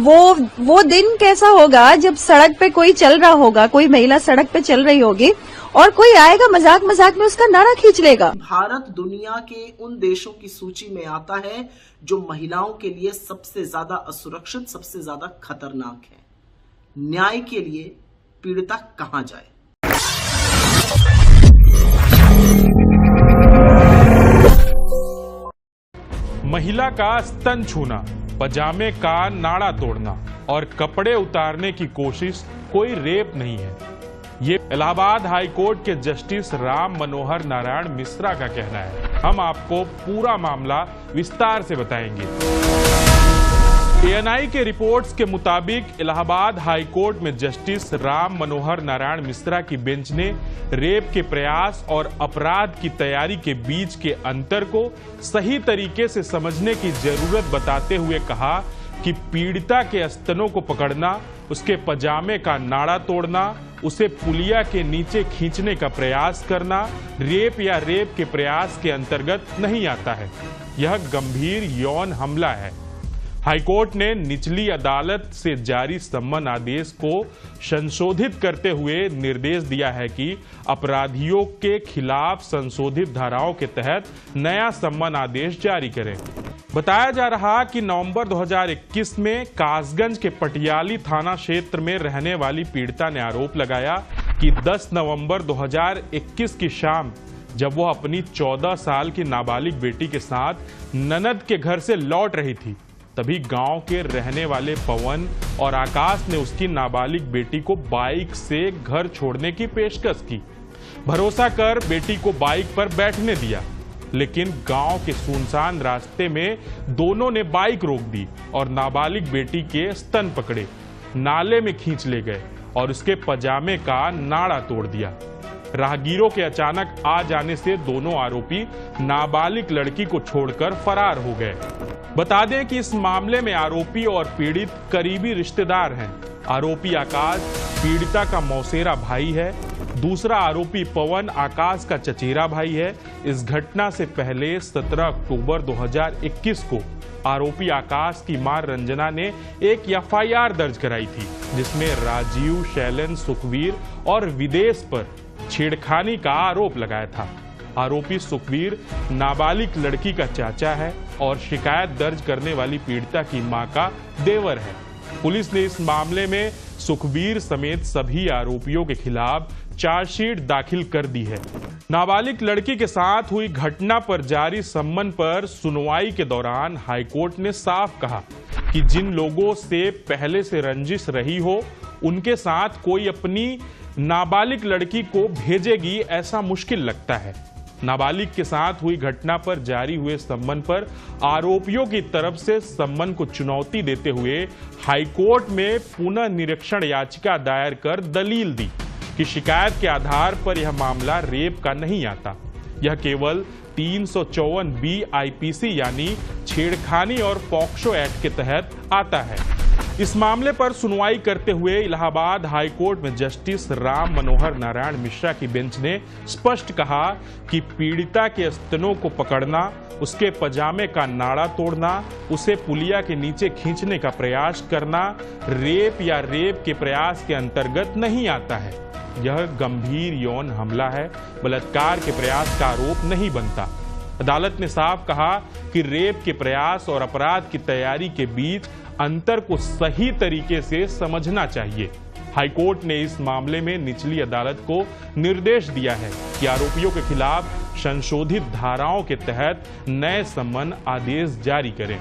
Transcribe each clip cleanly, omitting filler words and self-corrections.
वो दिन कैसा होगा जब सड़क पे कोई चल रहा होगा, कोई महिला सड़क पे चल रही होगी और कोई आएगा मजाक मजाक में उसका नारा खींच लेगा। भारत दुनिया के उन देशों की सूची में आता है जो महिलाओं के लिए सबसे ज्यादा असुरक्षित, सबसे ज्यादा खतरनाक है। न्याय के लिए पीड़िता कहां जाए? महिला का स्तन छूना, पजामे का नाड़ा तोड़ना और कपड़े उतारने की कोशिश कोई रेप नहीं है, ये इलाहाबाद हाई कोर्ट के जस्टिस राम मनोहर नारायण मिश्रा का कहना है। हम आपको पूरा मामला विस्तार से बताएंगे। एएनआई के रिपोर्ट्स के मुताबिक इलाहाबाद हाई कोर्ट में जस्टिस राम मनोहर नारायण मिश्रा की बेंच ने रेप के प्रयास और अपराध की तैयारी के बीच के अंतर को सही तरीके से समझने की जरूरत बताते हुए कहा कि पीड़िता के स्तनों को पकड़ना, उसके पजामे का नाड़ा तोड़ना, उसे पुलिया के नीचे खींचने का प्रयास करना रेप या रेप के प्रयास के अंतर्गत नहीं आता है। यह गंभीर यौन हमला है। हाईकोर्ट ने निचली अदालत से जारी सम्मन आदेश को संशोधित करते हुए निर्देश दिया है कि अपराधियों के खिलाफ संशोधित धाराओं के तहत नया सम्मन आदेश जारी करें। बताया जा रहा कि नवंबर 2021 में कासगंज के पटियाली थाना क्षेत्र में रहने वाली पीड़िता ने आरोप लगाया कि 10 नवंबर 2021 की शाम जब वो अपनी 14 साल की नाबालिग बेटी के साथ ननद के घर से लौट रही थी, तभी गांव के रहने वाले पवन और आकाश ने उसकी नाबालिग बेटी को बाइक से घर छोड़ने की पेशकश की। भरोसा कर बेटी को बाइक पर बैठने दिया, लेकिन गांव के सुनसान रास्ते में दोनों ने बाइक रोक दी और नाबालिग बेटी के स्तन पकड़े, नाले में खींच ले गए और उसके पजामे का नाड़ा तोड़ दिया। राहगीरों के अचानक आ जाने से दोनों आरोपी नाबालिग लड़की को छोड़कर फरार हो गए। बता दें कि इस मामले में आरोपी और पीड़ित करीबी रिश्तेदार हैं। आरोपी आकाश पीड़िता का मौसेरा भाई है, दूसरा आरोपी पवन आकाश का चचेरा भाई है। इस घटना से पहले 17 अक्टूबर 2021 को आरोपी आकाश की मां रंजना ने एक एफआईआर दर्ज कराई थी, जिसमें राजीव, शैलन, सुखवीर और विदेश पर छेड़खानी का आरोप लगाया था। आरोपी सुखवीर नाबालिग लड़की का चाचा है और शिकायत दर्ज करने वाली पीड़िता की मां का देवर है। पुलिस ने इस मामले में सुखवीर समेत सभी आरोपियों के खिलाफ चार्जशीट दाखिल कर दी है। नाबालिग लड़की के साथ हुई घटना पर जारी सम्मन पर सुनवाई के दौरान हाईकोर्ट ने साफ कहा कि जिन लोगों से पहले से रंजिश रही हो, उनके साथ कोई अपनी नाबालिग लड़की को भेजेगी, ऐसा मुश्किल लगता है। नाबालिग के साथ हुई घटना पर जारी हुए सम्मन पर आरोपियों की तरफ से सम्मन को चुनौती देते हुए हाईकोर्ट में पुनः निरीक्षण याचिका दायर कर दलील दी कि शिकायत के आधार पर यह मामला रेप का नहीं आता, यह केवल 354B आईपीसी यानी छेड़खानी और पॉक्सो एक्ट के तहत आता है। इस मामले पर सुनवाई करते हुए इलाहाबाद हाई कोर्ट में जस्टिस राम मनोहर नारायण मिश्रा की बेंच ने स्पष्ट कहा कि पीड़िता के स्तनों को पकड़ना, उसके पजामे का नाड़ा तोड़ना, उसे पुलिया के नीचे खींचने का प्रयास करना रेप या रेप के प्रयास के अंतर्गत नहीं आता है। यह गंभीर यौन हमला है, बलात्कार के प्रयास का आरोप नहीं बनता। अदालत ने साफ कहा कि रेप के प्रयास और अपराध की तैयारी के बीच अंतर को सही तरीके से समझना चाहिए। हाईकोर्ट ने इस मामले में निचली अदालत को निर्देश दिया है कि आरोपियों के खिलाफ संशोधित धाराओं के तहत नए सम्मन आदेश जारी करें।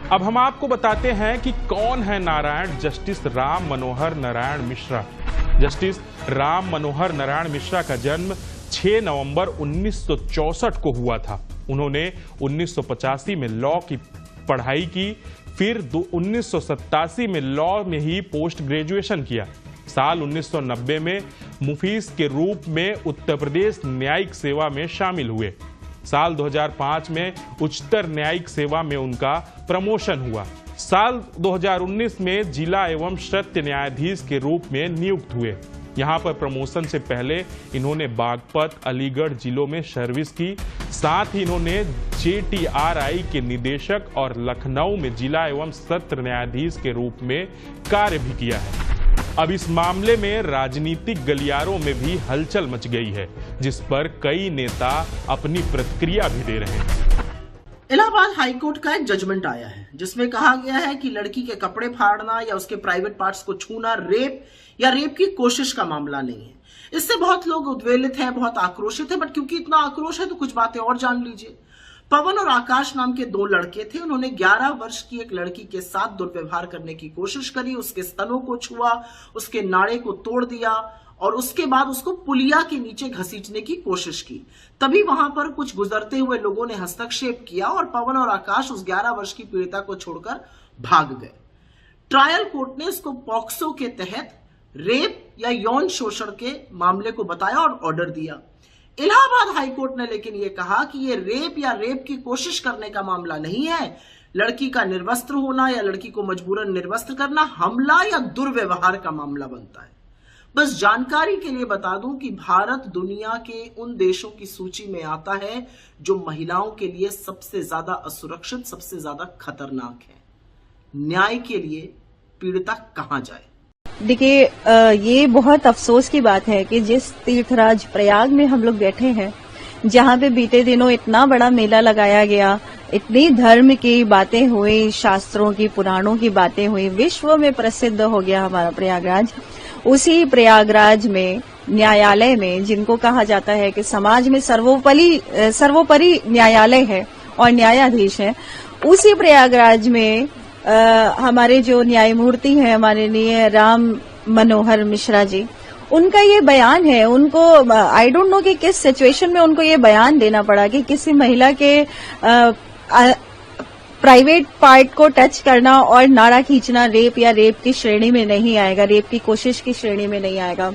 अब हम आपको बताते हैं कि कौन है नारायण जस्टिस राम मनोहर नारायण मिश्रा। जस्टिस राम मनोहर नारायण मिश्रा का जन्म 6 नवंबर 1964 को हुआ था। उन्होंने 1985 में लॉ की पढ़ाई की, फिर 1987 में लॉ में ही पोस्ट ग्रेजुएशन किया। साल 1990 में मुफीस के रूप में उत्तर प्रदेश न्यायिक सेवा में शामिल हुए। साल 2005 में उच्चतर न्यायिक सेवा में उनका प्रमोशन हुआ। साल 2019 में जिला एवं सत्र न्यायाधीश के रूप में नियुक्त हुए। यहां पर प्रमोशन से पहले इन्होंने बागपत, अलीगढ़ जिलों में सर्विस की। साथ ही इन्होंने JTRI के निदेशक और लखनऊ में जिला एवं सत्र न्यायाधीश के रूप में कार्य भी किया है। अब इस मामले में राजनीतिक गलियारों में भी हलचल मच गई है, जिस पर कई नेता अपनी प्रतिक्रिया भी दे रहे हैं। इलाहाबाद हाईकोर्ट का एक जजमेंट आया है जिसमें कहा गया है कि लड़की के कपड़े फाड़ना या उसके प्राइवेट पार्ट्स को छूना रेप या रेप की कोशिश का मामला नहीं है। इससे बहुत लोग उद्वेलित हैं, बहुत आक्रोशित हैं, बट क्योंकि इतना आक्रोश है तो कुछ बातें और जान लीजिए। पवन और आकाश नाम के दो लड़के थे। उन्होंने 11 वर्ष की एक लड़की के साथ दुर्व्यवहार करने की कोशिश करी, उसके स्तनों को छुआ, उसके नाड़े को तोड़ दिया और उसके बाद उसको पुलिया के नीचे घसीटने की कोशिश की। तभी वहां पर कुछ गुजरते हुए लोगों ने हस्तक्षेप किया और पवन और आकाश उस 11 वर्ष की पीड़िता को छोड़कर भाग गए। ट्रायल कोर्ट ने इसको पॉक्सो के तहत रेप या यौन शोषण के मामले को बताया और ऑर्डर दिया। इलाहाबाद हाईकोर्ट ने लेकिन यह कहा कि यह रेप या रेप की कोशिश करने का मामला नहीं है। लड़की का निर्वस्त्र होना या लड़की को मजबूरन निर्वस्त्र करना हमला या दुर्व्यवहार का मामला बनता है। बस जानकारी के लिए बता दूं कि भारत दुनिया के उन देशों की सूची में आता है जो महिलाओं के लिए सबसे ज्यादा असुरक्षित, सबसे ज्यादा खतरनाक है। न्याय के लिए पीड़िता कहां जाए? देखिए, ये बहुत अफसोस की बात है कि जिस तीर्थराज प्रयाग में हम लोग बैठे हैं, जहां पे बीते दिनों इतना बड़ा मेला लगाया गया, इतनी धर्म की बातें हुई, शास्त्रों की, पुराणों की बातें हुई, विश्व में प्रसिद्ध हो गया हमारा प्रयागराज। उसी प्रयागराज में न्यायालय में, जिनको कहा जाता है कि समाज में सर्वोपरि न्यायालय है और न्यायाधीश है, उसी प्रयागराज में हमारे जो न्यायमूर्ति हैं माननीय राम मनोहर मिश्रा जी, उनका ये बयान है। उनको आई डोंट नो कि किस सिचुएशन में उनको ये बयान देना पड़ा कि किसी महिला के प्राइवेट पार्ट को टच करना और नाड़ा खींचना रेप या रेप की श्रेणी में नहीं आएगा, रेप की कोशिश की श्रेणी में नहीं आएगा।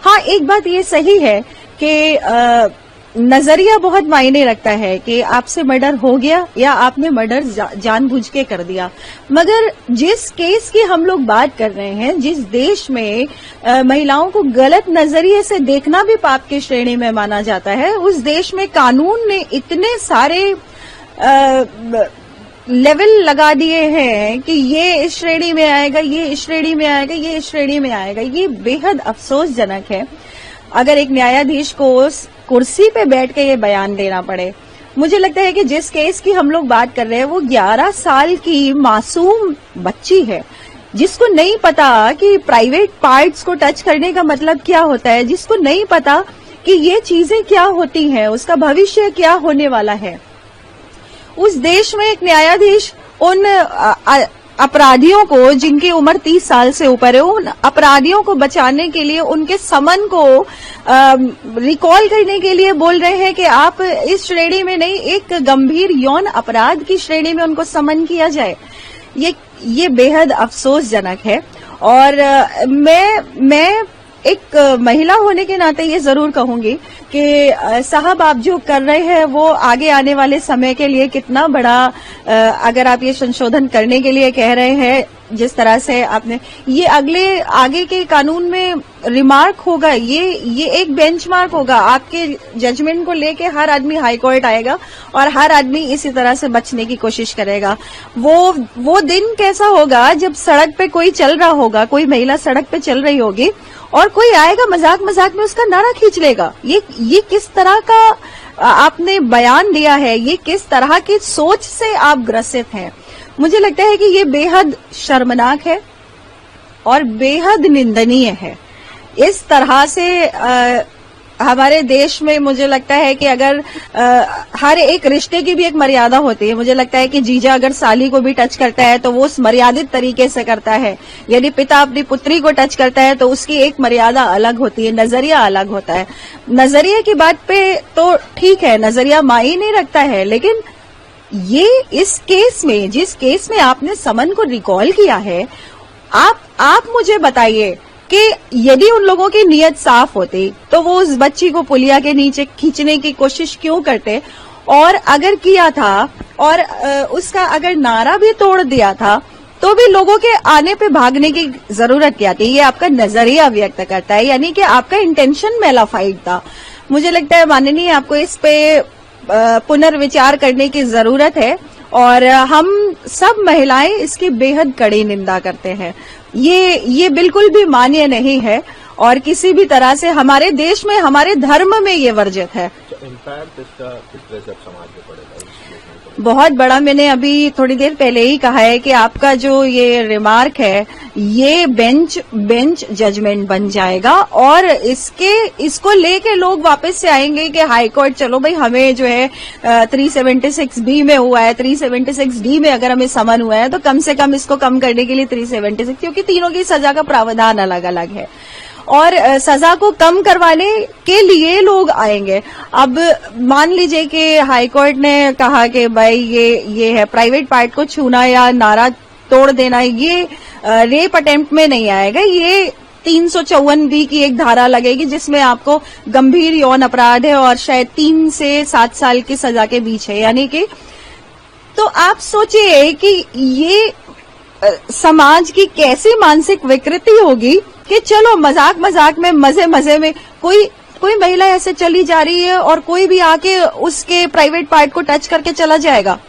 हाँ, एक बात ये सही है कि नजरिया बहुत मायने रखता है कि आपसे मर्डर हो गया या आपने मर्डर जानबूझ के कर दिया। मगर जिस केस की हम लोग बात कर रहे हैं, जिस देश में महिलाओं को गलत नजरिए से देखना भी पाप की श्रेणी में माना जाता है, उस देश में कानून ने इतने सारे लेवल लगा दिए हैं कि ये इस श्रेणी में आएगा, ये इस श्रेणी में आएगा, ये इस श्रेणी में आएगा। ये बेहद अफसोसजनक है अगर एक न्यायाधीश को उस कुर्सी पे बैठ के ये बयान देना पड़े। मुझे लगता है कि जिस केस की हम लोग बात कर रहे हैं वो 11 साल की मासूम बच्ची है, जिसको नहीं पता कि प्राइवेट पार्ट्स को टच करने का मतलब क्या होता है, जिसको नहीं पता कि ये चीजें क्या होती हैं, उसका भविष्य क्या होने वाला है। उस देश में एक न्यायाधीश उन अपराधियों को, जिनकी उम्र 30 साल से ऊपर है, उन अपराधियों को बचाने के लिए, उनके समन को रिकॉल करने के लिए बोल रहे हैं कि आप इस श्रेणी में नहीं, एक गंभीर यौन अपराध की श्रेणी में उनको समन किया जाए। ये बेहद अफसोसजनक है। और मैं एक महिला होने के नाते ये जरूर कहूंगी कि साहब, आप जो कर रहे हैं वो आगे आने वाले समय के लिए कितना बड़ा, अगर आप ये संशोधन करने के लिए कह रहे हैं, जिस तरह से आपने ये आगे के कानून में रिमार्क होगा, ये एक बेंचमार्क होगा। आपके जजमेंट को लेके हर आदमी हाई कोर्ट आएगा और हर आदमी इसी तरह से बचने की कोशिश करेगा। वो दिन कैसा होगा जब सड़क पे कोई चल रहा होगा, कोई महिला सड़क पे चल रही होगी और कोई आएगा मजाक में उसका नाड़ा खींच लेगा। ये किस तरह का आपने बयान दिया है, ये किस तरह की सोच से आप ग्रसित हैं। मुझे लगता है कि ये बेहद शर्मनाक है और बेहद निंदनीय है। इस तरह से हमारे देश में मुझे लगता है कि अगर हर एक रिश्ते की भी एक मर्यादा होती है। मुझे लगता है कि जीजा अगर साली को भी टच करता है तो वो उस मर्यादित तरीके से करता है। यदि पिता अपनी पुत्री को टच करता है तो उसकी एक मर्यादा अलग होती है, नजरिया अलग होता है। नजरिए की बात पे तो ठीक है, नजरिया मायने नहीं रखता है, लेकिन ये इस केस में, जिस केस में आपने समन को रिकॉल किया है, आप मुझे बताइए कि यदि उन लोगों की नीयत साफ होती तो वो उस बच्ची को पुलिया के नीचे खींचने की कोशिश क्यों करते, और अगर किया था और उसका अगर नारा भी तोड़ दिया था तो भी लोगों के आने पे भागने की जरूरत क्या थी। ये आपका नजरिया व्यक्त करता है, यानी कि आपका इंटेंशन मेलाफाइड था। मुझे लगता है माननीय आपको इस पे पुनर्विचार करने की जरूरत है और हम सब महिलाएं इसकी बेहद कड़ी निंदा करते हैं। ये बिल्कुल भी मान्य नहीं है और किसी भी तरह से हमारे देश में, हमारे धर्म में ये वर्जित है। तो इम्पैक्ट इसका किस तरह से समाज में पड़ेगा? बहुत बड़ा। मैंने अभी थोड़ी देर पहले ही कहा है कि आपका जो ये रिमार्क है ये बेंच जजमेंट बन जाएगा और इसको लेके लोग वापस से आएंगे कि हाई कोर्ट चलो भाई हमें जो है 376B में हुआ है, 376D में अगर हमें समन हुआ है तो कम से कम इसको कम करने के लिए 376, क्योंकि तीनों की सजा का प्रावधान अलग अलग है और सजा को कम करवाने के लिए लोग आएंगे। अब मान लीजिए कि हाईकोर्ट ने कहा कि भाई ये है प्राइवेट पार्ट को छूना या नारा तोड़ देना, ये रेप अटेम्प्ट में नहीं आएगा। ये 354B की एक धारा लगेगी जिसमें आपको गंभीर यौन अपराध है और शायद 3 से 7 साल की सजा के बीच है। यानी कि तो आप सोचिए कि ये समाज की कैसी मानसिक विकृति होगी कि चलो मजाक में मजे में कोई महिला ऐसे चली जा रही है और कोई भी आके उसके प्राइवेट पार्ट को टच करके चला जाएगा।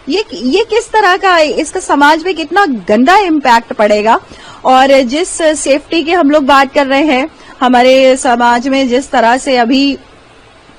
ये किस तरह का, इसका समाज में कितना गंदा इम्पैक्ट पड़ेगा। और जिस सेफ्टी की हम लोग बात कर रहे हैं, हमारे समाज में जिस तरह से अभी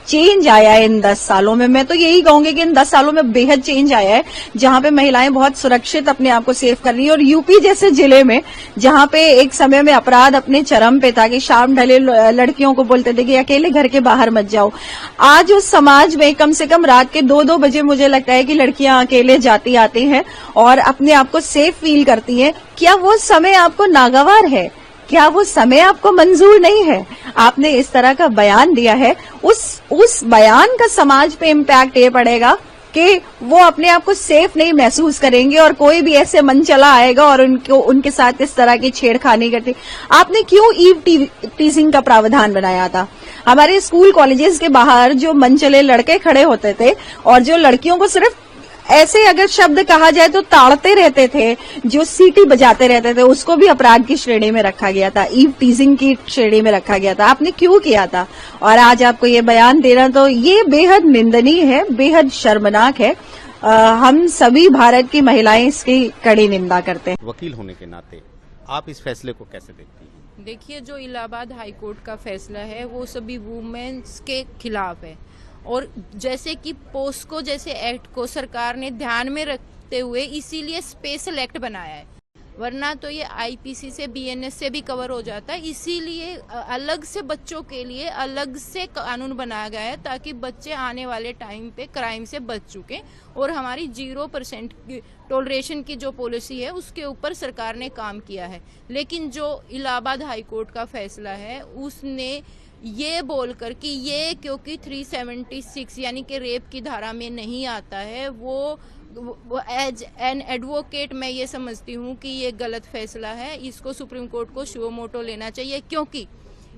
चेंज आया है इन 10 सालों में, मैं तो यही कहूंगी कि इन 10 सालों में बेहद चेंज आया है, जहां पे महिलाएं बहुत सुरक्षित अपने आप को सेफ कर रही है। और यूपी जैसे जिले में जहां पे एक समय में अपराध अपने चरम पे था कि शाम ढले लड़कियों को बोलते थे कि अकेले घर के बाहर मत जाओ, आज उस समाज में कम से कम रात के 2-2 बजे मुझे लगता है कि लड़कियां अकेले जाती आती हैं और अपने आप को सेफ फील करती हैं। क्या वो समय आपको नागवार है? क्या वो समय आपको मंजूर नहीं है? आपने इस तरह का बयान दिया है, उस बयान का समाज पे इम्पैक्ट ये पड़ेगा कि वो अपने आप को सेफ नहीं महसूस करेंगे और कोई भी ऐसे मन चला आएगा और उनके साथ इस तरह की छेड़खानी करती। आपने क्यों ईव टीजिंग का प्रावधान बनाया था? हमारे स्कूल कॉलेजेस के बाहर जो मनचले लड़के खड़े होते थे और जो लड़कियों को सिर्फ ऐसे अगर शब्द कहा जाए तो ताड़ते रहते थे, जो सीटी बजाते रहते थे, उसको भी अपराध की श्रेणी में रखा गया था, ईव टीजिंग की श्रेणी में रखा गया था। आपने क्यों किया था? और आज आपको ये बयान देना तो ये बेहद निंदनीय है, बेहद शर्मनाक है। हम सभी भारत की महिलाएं इसकी कड़ी निंदा करते हैं। वकील होने के नाते आप इस फैसले को कैसे देखती हैं? देखिए, जो इलाहाबाद हाईकोर्ट का फैसला है वो सभी वुमेन्स के खिलाफ है और जैसे कि पोस्को जैसे एक्ट को सरकार ने ध्यान में रखते हुए इसीलिए स्पेशल एक्ट बनाया है, वरना तो ये आईपीसी से बीएनएस से भी कवर हो जाता है। इसीलिए अलग से बच्चों के लिए अलग से कानून बनाया गया है ताकि बच्चे आने वाले टाइम पे क्राइम से बच चुके और हमारी 0% टॉलरेशन की जो पॉलिसी है उसके ऊपर सरकार ने काम किया है। लेकिन जो इलाहाबाद हाईकोर्ट का फैसला है उसने ये बोलकर कि ये क्योंकि 376 यानी कि रेप की धारा में नहीं आता है, वो एज एन एडवोकेट मैं ये समझती हूँ कि ये गलत फैसला है। इसको सुप्रीम कोर्ट को सुओ मोटो लेना चाहिए, क्योंकि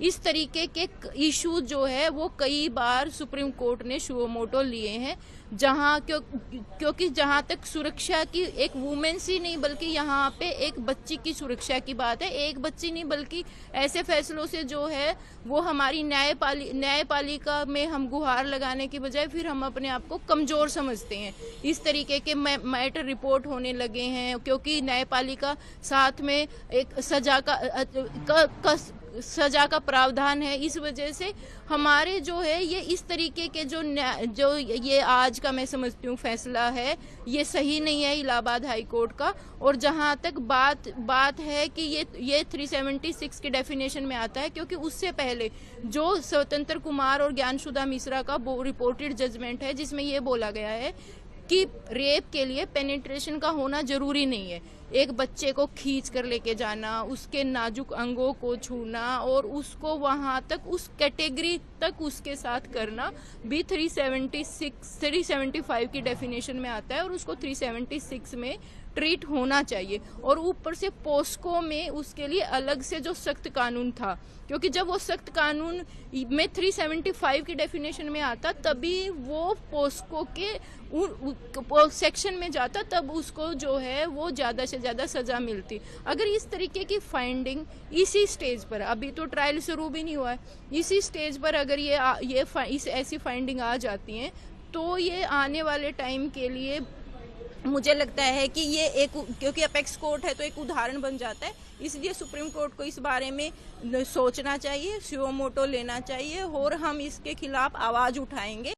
इस तरीके के इशू जो है वो कई बार सुप्रीम कोर्ट ने सुओ मोटो लिए हैं, क्योंकि जहां तक सुरक्षा की एक वुमेन्स ही नहीं बल्कि यहाँ पे एक बच्ची की सुरक्षा की बात है, एक बच्ची नहीं बल्कि ऐसे फैसलों से जो है वो हमारी न्यायपालिका में हम गुहार लगाने की बजाय फिर हम अपने आप को कमजोर समझते हैं। इस तरीके के मैटर रिपोर्ट होने लगे हैं क्योंकि न्यायपालिका साथ में एक सजा का प्रावधान है। इस वजह से हमारे जो है ये इस तरीके के जो ये आज का मैं समझती हूँ फैसला है ये सही नहीं है इलाहाबाद हाई कोर्ट का। और जहाँ तक बात है कि ये 376 की डेफिनेशन में आता है, क्योंकि उससे पहले जो स्वतंत्र कुमार और ज्ञानसुधा मिश्रा का रिपोर्टेड जजमेंट है जिसमें ये बोला गया है कि रेप के लिए पेनिट्रेशन का होना जरूरी नहीं है। एक बच्चे को खींच कर लेके जाना, उसके नाजुक अंगों को छूना और उसको वहां तक उस कैटेगरी तक उसके साथ करना भी 375 की डेफिनेशन में आता है और उसको 376 में ट्रीट होना चाहिए। और ऊपर से पोस्को में उसके लिए अलग से जो सख्त कानून था, क्योंकि जब वो सख्त कानून में 375 की डेफिनेशन में आता तभी वो पोस्को के सेक्शन में जाता, तब उसको जो है वो ज्यादा से ज्यादा सजा मिलती। अगर इस तरीके की फाइंडिंग इसी स्टेज पर, अभी तो ट्रायल शुरू भी नहीं हुआ है, इसी स्टेज पर अगर ऐसी फाइंडिंग आ जाती है तो ये आने वाले टाइम के लिए मुझे लगता है कि ये एक, क्योंकि अपेक्स कोर्ट है तो एक उदाहरण बन जाता है, इसलिए सुप्रीम कोर्ट को इस बारे में सोचना चाहिए, सुओ मोटो लेना चाहिए और हम इसके खिलाफ आवाज उठाएंगे।